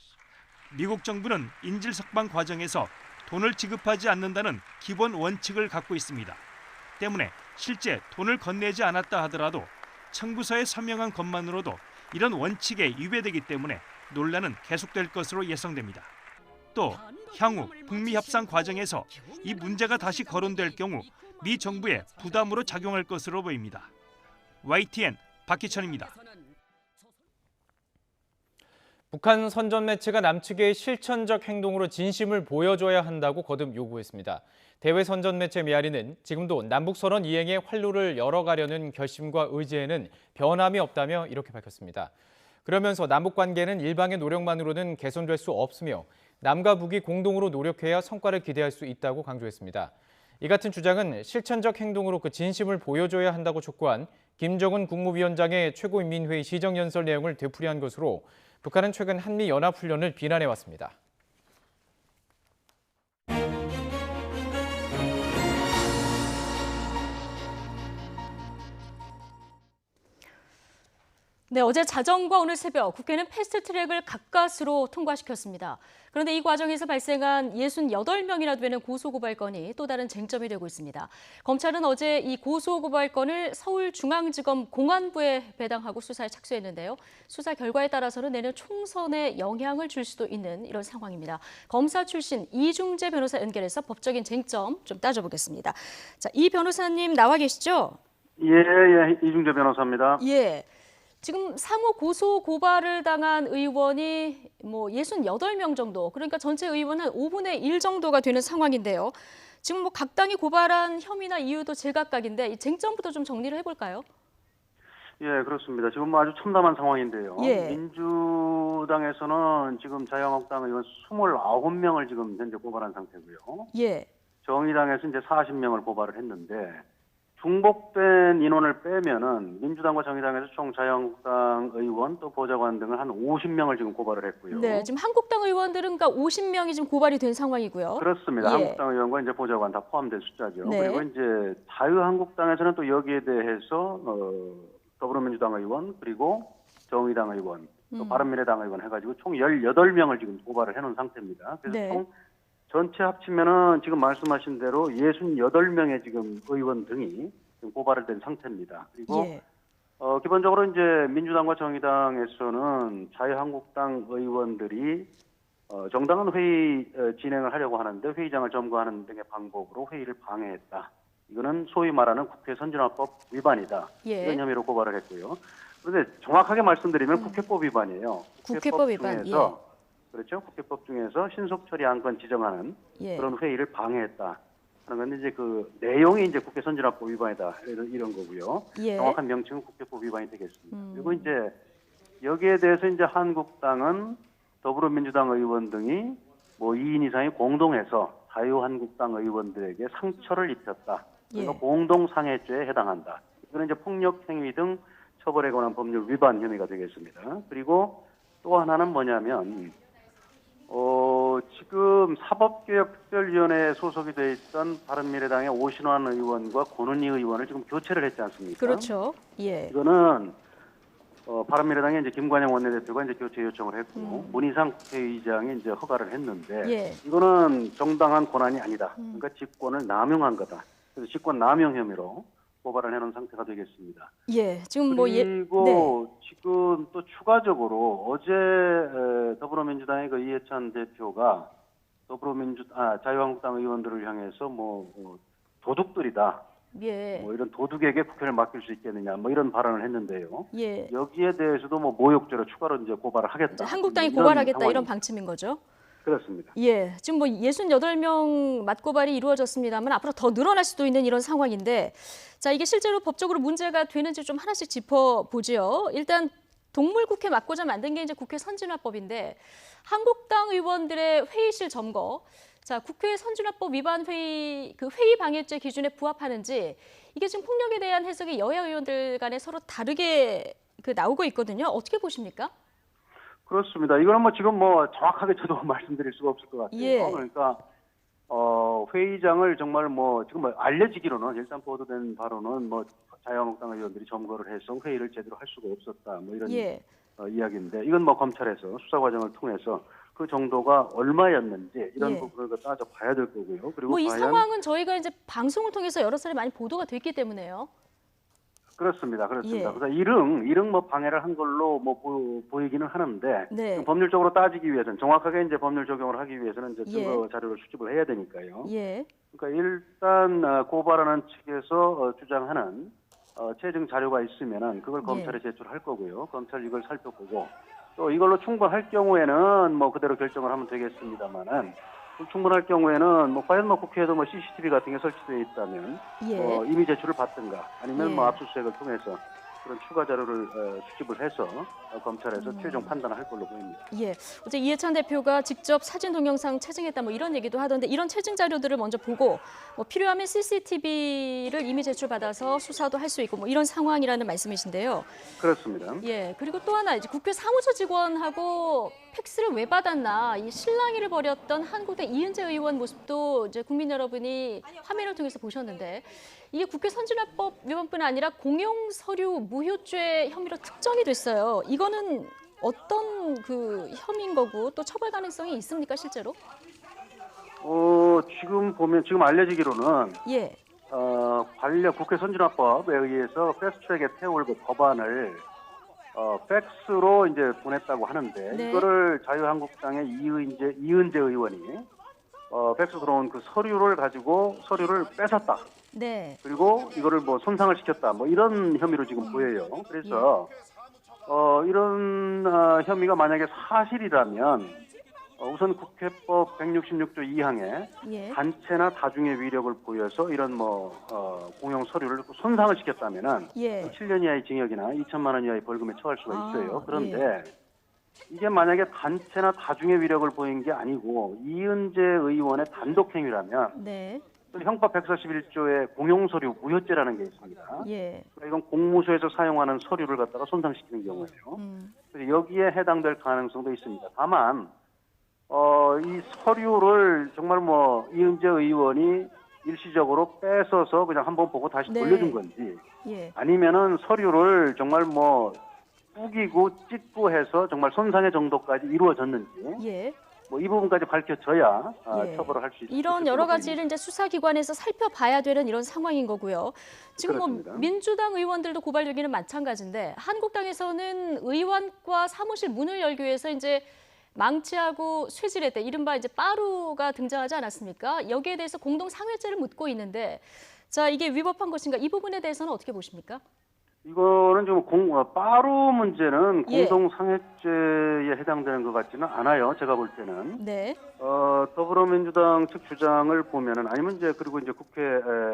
미국 정부는 인질 석방 과정에서 돈을 지급하지 않는다는 기본 원칙을 갖고 있습니다. 때문에 실제 돈을 건네지 않았다 하더라도 청구서에 서명한 것만으로도 이런 원칙에 위배되기 때문에 논란은 계속될 것으로 예상됩니다. 또 향후 북미 협상 과정에서 이 문제가 다시 거론될 경우 미 정부에 부담으로 작용할 것으로 보입니다. YTN 박희천입니다. 북한 선전 매체가 남측의 실천적 행동으로 진심을 보여줘야 한다고 거듭 요구했습니다. 대외 선전 매체 메아리는 지금도 남북선언 이행에 활로를 열어가려는 결심과 의지에는 변함이 없다며 이렇게 밝혔습니다. 그러면서 남북관계는 일방의 노력만으로는 개선될 수 없으며 남과 북이 공동으로 노력해야 성과를 기대할 수 있다고 강조했습니다. 이 같은 주장은 실천적 행동으로 그 진심을 보여줘야 한다고 촉구한 김정은 국무위원장의 최고인민회의 시정연설 내용을 되풀이한 것으로 북한은 최근 한미연합훈련을 비난해왔습니다. 네, 어제 자정과 오늘 새벽 국회는 패스트트랙을 가까스로 통과시켰습니다. 그런데 이 과정에서 발생한 68명이나 되는 고소고발건이 또 다른 쟁점이 되고 있습니다. 검찰은 어제 이 고소고발건을 서울중앙지검 공안부에 배당하고 수사에 착수했는데요. 수사 결과에 따라서는 내년 총선에 영향을 줄 수도 있는 이런 상황입니다. 검사 출신 이중재 변호사 연결해서 법적인 쟁점 좀 따져보겠습니다. 자, 이 변호사님 나와 계시죠? 예, 이중재 변호사입니다. 예. 지금 상호 고소 고발을 당한 의원이 68명 정도, 그러니까 전체 의원 한 5분의 1 정도가 되는 상황인데요. 지금 각 당이 고발한 혐의나 이유도 제각각인데 이 쟁점부터 좀 정리를 해볼까요? 예, 그렇습니다. 지금 아주 참담한 상황인데요. 예. 민주당에서는 지금 자유한국당 의원 29명을 지금 현재 고발한 상태고요. 예. 정의당에서 이제 40명을 고발을 했는데 중복된 인원을 빼면은 민주당과 정의당에서 총 자유한국당 의원 또 보좌관 등을 한 50명을 지금 고발을 했고요. 네, 지금 한국당 의원들은 그러니까 50명이 지금 고발이 된 상황이고요. 그렇습니다. 예. 한국당 의원과 이제 보좌관 다 포함된 숫자죠. 네. 그리고 이제 자유한국당에서는 또 여기에 대해서 더불어민주당 의원 그리고 정의당 의원 또 바른미래당 의원 해가지고 총 18명을 지금 고발을 해놓은 상태입니다. 그래서 네. 총 전체 합치면은 지금 말씀하신 대로 68명의 지금 의원 등이 지금 고발을 된 상태입니다. 그리고 예. 기본적으로 이제 민주당과 정의당에서는 자유한국당 의원들이 정당한 회의 진행을 하려고 하는데 회의장을 점거하는 등의 방법으로 회의를 방해했다. 이거는 소위 말하는 국회 선진화법 위반이다. 예. 이런 혐의로 고발을 했고요. 그런데 정확하게 말씀드리면 국회법 위반이에요. 국회법 위반. 중에서 그렇죠. 국회법 중에서 신속 처리 안건 지정하는 예. 그런 회의를 방해했다 하는 건데 이제 그 내용이 이제 국회 선진화법 위반이다 이런 거고요. 예. 정확한 명칭은 국회법 위반이 되겠습니다. 그리고 이제 여기에 대해서 이제 한국당은 더불어민주당 의원 등이 뭐 2인 이상이 공동해서 자유한국당 의원들에게 상처를 입혔다. 그러니까 예. 공동상해죄에 해당한다. 이거는 이제 폭력행위 등 처벌에 관한 법률 위반 혐의가 되겠습니다. 그리고 또 하나는 뭐냐면 지금 사법개혁특별위원회에 소속이 돼 있던 바른미래당의 오신환 의원과 권은희 의원을 지금 교체를 했지 않습니까? 그렇죠. 예. 이거는 바른미래당의 이제 김관영 원내대표가 이제 교체 요청을 했고 문희상 국회의장이 이제 허가를 했는데 예. 이거는 정당한 권한이 아니다. 그러니까 직권을 남용한 거다. 그래서 직권 남용 혐의로 고발을 해놓은 상태가 되겠습니다. 예. 지금 그리고 네. 지금 또 추가적으로 어제 더불어민주당의 그 이해찬 대표가 자유한국당 의원들을 향해서 도둑들이다. 예. 뭐 이런 도둑에게 국회를 맡길 수 있겠느냐, 뭐 이런 발언을 했는데요. 예. 여기에 대해서도 뭐 모욕죄로 추가로 이제 고발을 하겠다. 한국당이 이런 고발하겠다 이런 상황입니다. 방침인 거죠. 그렇습니다. 예, 지금 뭐 68명 맞고발이 이루어졌습니다만 앞으로 더 늘어날 수도 있는 이런 상황인데, 자 이게 실제로 법적으로 문제가 되는지 좀 하나씩 짚어보죠. 일단 동물국회 막고자 만든 게 이제 국회 선진화법인데 한국당 의원들의 회의실 점거, 자 국회 선진화법 위반 회의 그 회의 방해죄 기준에 부합하는지 이게 지금 폭력에 대한 해석이 여야 의원들 간에 서로 다르게 나오고 있거든요. 어떻게 보십니까? 그렇습니다. 이거는 뭐 지금 뭐 정확하게 저도 말씀드릴 수가 없을 것 같아요. 예. 그러니까 회의장을 정말 뭐 지금 뭐 알려지기로는 일단 보도된 바로는 뭐 자유한국당 의원들이 점거를 해서 회의를 제대로 할 수가 없었다. 뭐 이런 예. 이야기인데 이건 뭐 검찰에서 수사 과정을 통해서 그 정도가 얼마였는지 이런 예. 부분을 따져봐야 될 거고요. 그리고 뭐 이 과연 상황은 저희가 이제 방송을 통해서 여러 차례 많이 보도가 됐기 때문에요. 그렇습니다. 예. 그래서 일흥 뭐 방해를 한 걸로 뭐 보이기는 하는데 네. 법률적으로 따지기 위해서는 정확하게 이제 법률 적용을 하기 위해서는 이제 예. 증거 자료를 수집을 해야 되니까요. 예. 그러니까 일단 고발하는 측에서 주장하는 체증 자료가 있으면은 그걸 검찰에 제출할 거고요. 검찰 이걸 살펴보고 또 이걸로 충분할 경우에는 뭐 그대로 결정을 하면 되겠습니다만은 충분할 경우에는 뭐 과연 뭐 국회에도 뭐 CCTV 같은 게 설치되어 있다면 예. 임의 제출을 받든가 아니면 예. 뭐 압수수색을 통해서 그런 추가 자료를 수집을 해서 검찰에서 최종 판단을 할 걸로 보입니다. 예. 어제 이해찬 대표가 직접 사진 동영상 체증했다 뭐 이런 얘기도 하던데 이런 체증 자료들을 먼저 보고 뭐 필요하면 CCTV를 임의 제출받아서 수사도 할 수 있고 뭐 이런 상황이라는 말씀이신데요. 그렇습니다. 예. 그리고 또 하나 이제 국회 사무처 직원하고 팩스를 왜 받았나 이 실랑이를 벌였던 한국당 이은재 의원 모습도 이제 국민 여러분이 화면을 통해서 보셨는데 이게 국회 선진화법 위반뿐 아니라 공용 서류 무효죄 혐의로 특정이 됐어요. 이거는 어떤 그 혐의인 거고 또 처벌 가능성이 있습니까 실제로? 지금 알려지기로는 예. 관련 국회 선진화법에 의해서 패스트트랙에 태울 그 법안을 팩스로 이제 보냈다고 하는데 네. 이거를 자유한국당의 이은재 의원이 팩스 들어온 그 서류를 가지고 서류를 뺏었다. 네. 그리고 이거를 뭐 손상을 시켰다. 뭐 이런 혐의로 지금 보여요. 그래서 이런 혐의가 만약에 사실이라면 우선 국회법 166조 2항에 예. 단체나 다중의 위력을 보여서 이런 공용 서류를 손상을 시켰다면은 예. 7년 이하의 징역이나 2천만 원 이하의 벌금에 처할 수가 있어요. 그런데 예. 이게 만약에 단체나 다중의 위력을 보인 게 아니고 이은재 의원의 단독 행위라면 네. 또 형법 141조에 공용서류 무효죄라는 게 있습니다. 예. 이건 공무소에서 사용하는 서류를 갖다가 손상시키는 경우예요. 그래서 여기에 해당될 가능성도 있습니다. 다만 이 서류를 정말 뭐 이은재 의원이 일시적으로 뺏어서 그냥 한번 보고 다시 네. 돌려준 건지 예. 아니면은 서류를 정말 뭐 뿌기고 찢고 해서 정말 손상의 정도까지 이루어졌는지 예. 뭐 이 부분까지 밝혀져야 예. 처벌을 할 수 있을 이런 여러 가지를 이제 수사기관에서 살펴봐야 되는 이런 상황인 거고요. 지금 그렇습니다. 뭐 민주당 의원들도 고발 여기는 마찬가지인데 한국당에서는 의원과 사무실 문을 열기 위해서 이제 망치하고 쇠질했대 이른바 이제 빠루가 등장하지 않았습니까? 여기에 대해서 공동 상해죄를 묻고 있는데 자 이게 위법한 것인가 이 부분에 대해서는 어떻게 보십니까? 이거는 좀 빠루 문제는 예. 공동상해죄에 해당되는 것 같지는 않아요. 제가 볼 때는. 네. 더불어민주당 측 주장을 보면은 아니면 이제 그리고 이제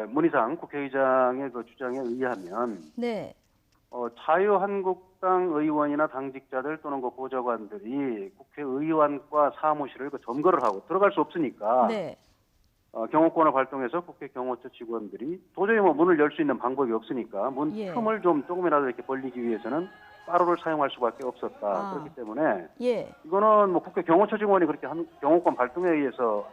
문희상 국회의장의 그 주장에 의하면 네. 자유한국당 의원이나 당직자들 또는 그 보좌관들이 국회의원과 사무실을 점거를 하고 들어갈 수 없으니까 네. 경호권을 발동해서 국회 경호처 직원들이 도저히 뭐 문을 열 수 있는 방법이 없으니까 문 예. 틈을 좀 조금이라도 이렇게 벌리기 위해서는 빠루를 사용할 수밖에 없었다. 아. 그렇기 때문에 예. 이거는 뭐 국회 경호처 직원이 그렇게 경호권 발동에 의해서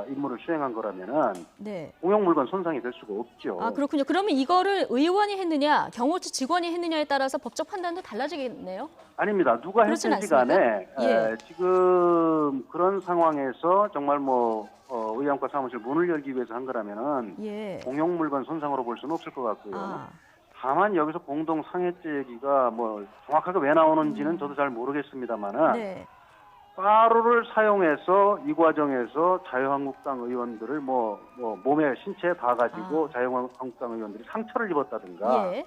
임무를 수행한 거라면은 네. 공용 물건 손상이 될 수가 없죠. 아 그렇군요. 그러면 이거를 의원이 했느냐 경호처 직원이 했느냐에 따라서 법적 판단도 달라지겠네요. 아닙니다. 누가 그렇진 했든지 간에 예. 지금 그런 상황에서 정말 뭐 의원과 사무실 문을 열기 위해서 한 거라면은 예. 공용 물건 손상으로 볼 수는 없을 것 같고요. 아. 다만 여기서 공동 상해죄 얘기가 뭐 정확하게 왜 나오는지는 저도 잘 모르겠습니다만은 네. 빠루를 사용해서 이 과정에서 자유한국당 의원들을 뭐 몸에 신체에 봐가지고 자유한국당 의원들이 상처를 입었다든가 예.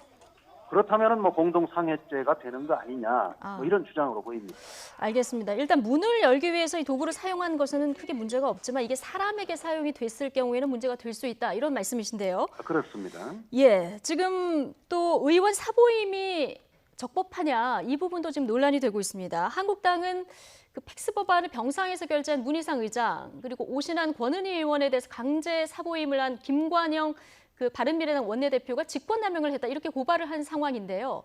그렇다면은 뭐 공동 상해죄가 되는 거 아니냐 아. 뭐 이런 주장으로 보입니다. 알겠습니다. 일단 문을 열기 위해서 이 도구를 사용한 것은 크게 문제가 없지만 이게 사람에게 사용이 됐을 경우에는 문제가 될 수 있다. 이런 말씀이신데요. 그렇습니다. 예, 지금 또 의원 사보임이 적법하냐 이 부분도 지금 논란이 되고 있습니다. 한국당은 그 팩스 법안을 병상에서 결재한 문희상 의장 그리고 오신환 권은희 의원에 대해서 강제 사보임을 한 김관영 그 바른미래당 원내대표가 직권남용을 했다 이렇게 고발을 한 상황인데요.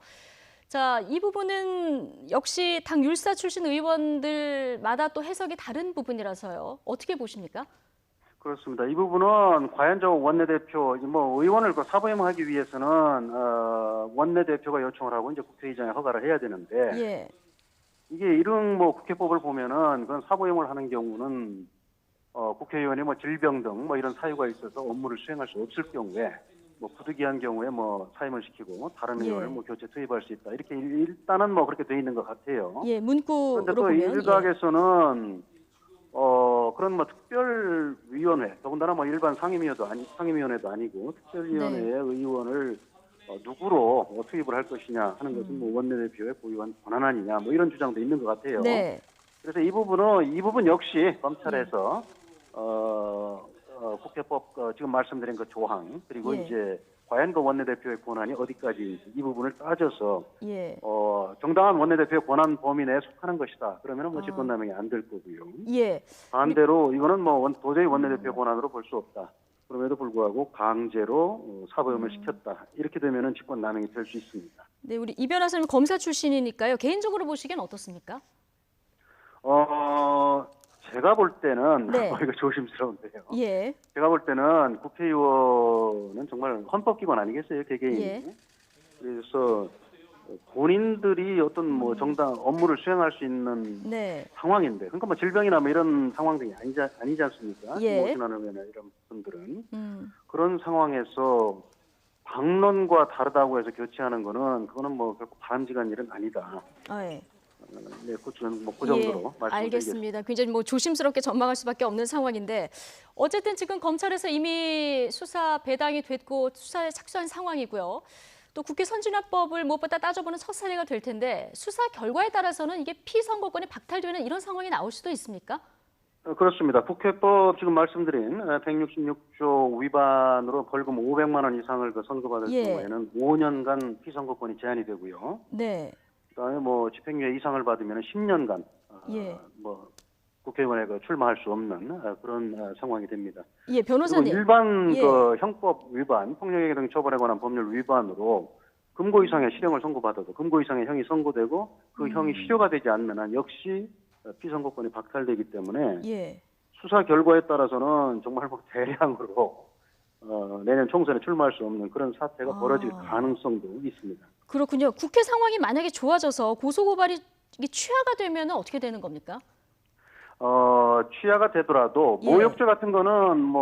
자, 이 부분은 역시 당 율사 출신 의원들마다 또 해석이 다른 부분이라서요. 어떻게 보십니까? 그렇습니다. 이 부분은 과연 저 원내대표 뭐 의원을 사보임하기 위해서는 원내대표가 요청을 하고 이제 국회의장이 허가를 해야 되는데 예. 이게 이런 뭐 국회법을 보면은 그런 사보임을 하는 경우는 국회의원이 뭐 질병 등 뭐 이런 사유가 있어서 업무를 수행할 수 없을 경우에 뭐 부득이한 경우에 뭐 사임을 시키고 다른 예. 의원을 뭐 교체 투입할 수 있다. 이렇게 일단은 뭐 그렇게 돼 있는 것 같아요. 예, 문구로 그런데 또 보면 일각에서는 그런 뭐 특별위원회, 더군다나 뭐 일반 상임위원회도 아니고 특별위원회의 의원을 누구로 투입을 할 것이냐 하는 것은 뭐 원내대표의 고유한 권한 아니냐 뭐 이런 주장도 있는 것 같아요. 네. 그래서 이 부분 역시 검찰에서 국회법 지금 말씀드린 그 조항 그리고 예. 이제 과연 그 원내대표의 권한이 어디까지인지 이 부분을 따져서 예. 정당한 원내대표의 권한 범위 내에 속하는 것이다. 그러면은 뭐 직권남용이 안 될 거고요. 예. 반대로 이거는 뭐 도저히 원내대표의 권한으로 볼 수 없다. 그럼에도 불구하고 강제로 사보임을 시켰다. 이렇게 되면은 직권남용이 될 수 있습니다. 네, 우리 이 변호사님 검사 출신이니까요. 개인적으로 보시기엔 어떻습니까? 제가 볼 때는 네. 이거 조심스러운데요. 예. 제가 볼 때는 국회의원은 정말 헌법기관 아니겠어요, 개개인이. 예. 그래서 본인들이 어떤 뭐 정당 업무를 수행할 수 있는 네. 상황인데, 그러니까 뭐 질병이나 뭐 이런 상황들이 아니지 않습니까? 예. 오신환 의원이나 이런 분들은 그런 상황에서 당론과 다르다고 해서 교체하는 거는 뭐 결코 바람직한 일은 아니다. 예. 네, 그 정도로 말씀드리겠습니다. 알겠습니다. 굉장히 뭐 조심스럽게 전망할 수밖에 없는 상황인데 어쨌든 지금 검찰에서 이미 수사 배당이 됐고 수사에 착수한 상황이고요. 또 국회 선진화법을 무엇보다 따져보는 첫 사례가 될 텐데 수사 결과에 따라서는 이게 피선거권이 박탈되는 이런 상황이 나올 수도 있습니까? 그렇습니다. 국회법 지금 말씀드린 166조 위반으로 벌금 500만 원 이상을 선고받을 예. 경우에는 5년간 피선거권이 제한이 되고요. 네. 그다음에 뭐 집행유예 이상을 받으면 10년간 예. 뭐 국회의원에 출마할 수 없는 그런 상황이 됩니다. 예, 변호사님. 그리고 일반 예. 형법 위반, 폭력행위 등 처벌에 관한 법률 위반으로 금고 이상의 실형을 선고받아도 금고 이상의 형이 선고되고 그 형이 실효가 되지 않는 한 역시 피선고권이 박탈되기 때문에 예. 수사 결과에 따라서는 정말 대량으로 내년 총선에 출마할 수 없는 그런 사태가 벌어질 가능성도 있습니다. 그렇군요. 국회 상황이 만약에 좋아져서 고소고발이 이게 취하가 되면 어떻게 되는 겁니까? 취하가 되더라도 예. 모욕죄 같은 거는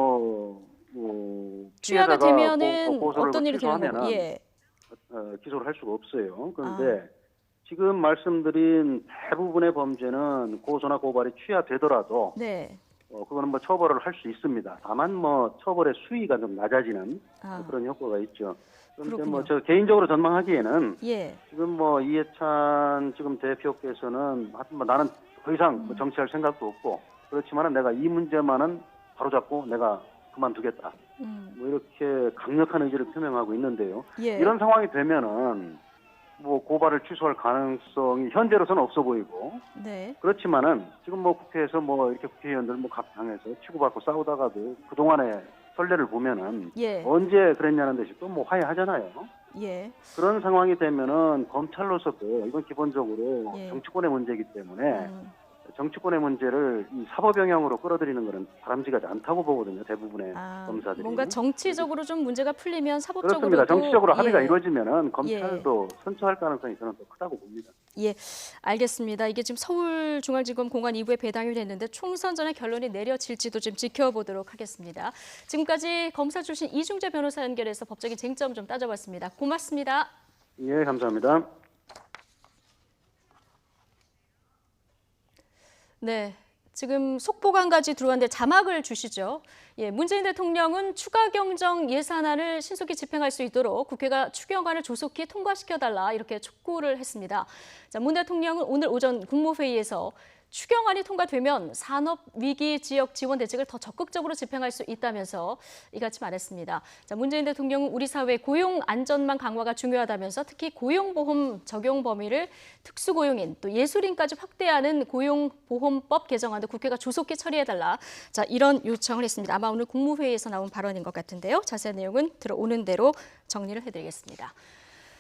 취하가 피해자가 되면은 고소를 어떤 일이 되는 거고? 취소하면은 예. 기소를 할 수가 없어요. 그런데 지금 말씀드린 대부분의 범죄는 고소나 고발이 취하되더라도 네. 그거는 처벌을 할 수 있습니다. 다만 처벌의 수위가 좀 낮아지는 그런 효과가 있죠. 그런데 그렇군요. 저 개인적으로 전망하기에는 예. 지금 이해찬 지금 대표께서는 하여튼 나는 더 이상 정치할 생각도 없고 그렇지만은 내가 이 문제만은 바로잡고 내가 그만두겠다. 이렇게 강력한 의지를 표명하고 있는데요. 예. 이런 상황이 되면은 고발을 취소할 가능성이 현재로서는 없어 보이고 네. 그렇지만은 지금 국회에서 이렇게 국회의원들 각 당에서 치고받고 싸우다가도 그동안의 선례를 보면은 예. 언제 그랬냐는 듯이 또 화해하잖아요. 예. 그런 상황이 되면은 검찰로서도 이건 기본적으로 예. 정치권의 문제이기 때문에 정치권의 문제를 이 사법 영향으로 끌어들이는 것은 바람직하지 않다고 보거든요. 대부분의 검사들이. 뭔가 정치적으로 좀 문제가 풀리면 사법적으로도 그렇습니다. 정치적으로 예. 합의가 이루어지면은 검찰도 선처할 가능성이 저는 더 크다고 봅니다. 예, 알겠습니다. 이게 지금 서울중앙지검 공안 2부에 배당이 됐는데 총선 전에 결론이 내려질지도 좀 지켜보도록 하겠습니다. 지금까지 검사 출신 이중재 변호사 연결해서 법적인 쟁점 좀 따져봤습니다. 고맙습니다. 예, 감사합니다. 네, 지금 속보관까지 들어왔는데 자막을 주시죠. 예, 문재인 대통령은 추가 경정 예산안을 신속히 집행할 수 있도록 국회가 추경안을 조속히 통과시켜달라 이렇게 촉구를 했습니다. 자, 문 대통령은 오늘 오전 국무회의에서 추경안이 통과되면 산업위기 지역 지원 대책을 더 적극적으로 집행할 수 있다면서 이같이 말했습니다. 자, 문재인 대통령은 우리 사회 고용 안전망 강화가 중요하다면서 특히 고용보험 적용 범위를 특수고용인 또 예술인까지 확대하는 고용보험법 개정안도 국회가 조속히 처리해달라. 자, 이런 요청을 했습니다. 아마 오늘 국무회의에서 나온 발언인 것 같은데요. 자세한 내용은 들어오는 대로 정리를 해드리겠습니다.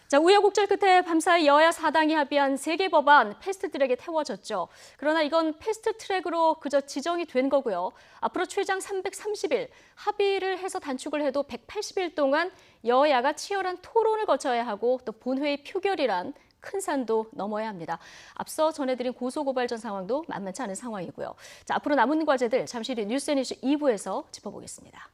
자, 우여곡절 끝에 밤사이 여야 4당이 합의한 3개 법안 패스트트랙에 태워졌죠. 그러나 이건 패스트트랙으로 그저 지정이 된 거고요. 앞으로 최장 330일, 합의를 해서 단축을 해도 180일 동안 여야가 치열한 토론을 거쳐야 하고 또 본회의 표결이란 큰 산도 넘어야 합니다. 앞서 전해드린 고소고발전 상황도 만만치 않은 상황이고요. 자, 앞으로 남은 과제들 잠시 뒤 뉴스앤이슈 2부에서 짚어보겠습니다.